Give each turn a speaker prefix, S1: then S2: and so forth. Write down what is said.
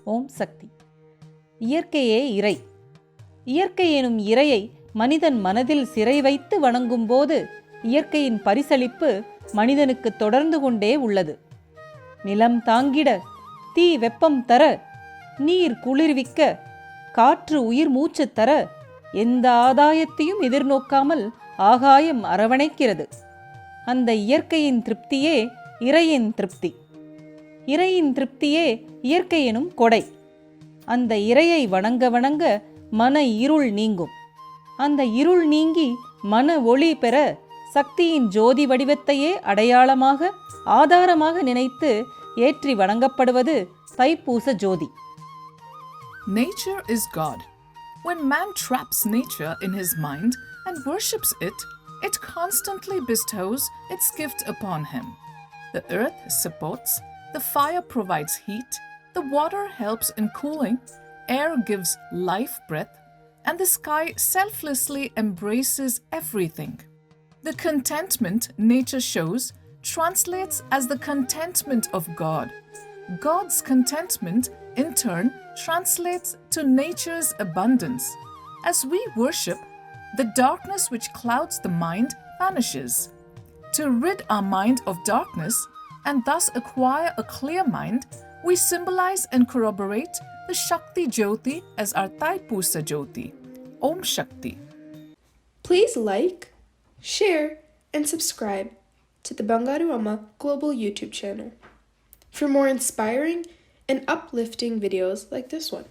S1: ஓம் சக்தி. இயற்கையே இறை. இயற்கை எனும் இறையை மனிதன் மனதில் சிறை வைத்து வணங்கும்போது இயற்கையின் பரிசளிப்பு மனிதனுக்கு தொடர்ந்து கொண்டே உள்ளது. நிலம் தாங்கிட, தீ வெப்பம் தர, நீர் குளிர்விக்க, காற்று உயிர் மூச்சு தர, எந்த ஆதாயத்தையும் எதிர்நோக்காமல் ஆகாயம் அரவணைக்கிறது. அந்த இயற்கையின் திருப்தியே இறையின் திருப்தி. இறையின் திருப்தியே இயற்கை எனும் கொடை. அந்த இறையை வணங்க வணங்க மன இருள் நீங்கும். அந்த இருள் நீங்கி மன ஒளி பெற சக்தியின் ஜோதி வடிவத்தையே அடையாளமாக ஆதாரமாக நினைத்து ஏற்றி வணங்கப்படுவது தைப்பூச ஜோதி.
S2: Nature is God. When man traps nature in his mind and worships it, it constantly bestows its gift upon him. The earth supports, the fire provides heat, the water helps in cooling, air gives life breath, and the sky selflessly embraces everything. The contentment nature shows translates as the contentment of God. God's contentment, in turn, translates to nature's abundance. As we worship, the darkness which clouds the mind vanishes. To rid our mind of darkness and thus acquire a clear mind, we symbolize and corroborate the Sakthi Jyothi as our Thaipoosa Jyothi. Om Shakti.
S3: Please like, share, and subscribe to the BangaruAmmaGlobal YouTube channel for more inspiring and uplifting videos like this one.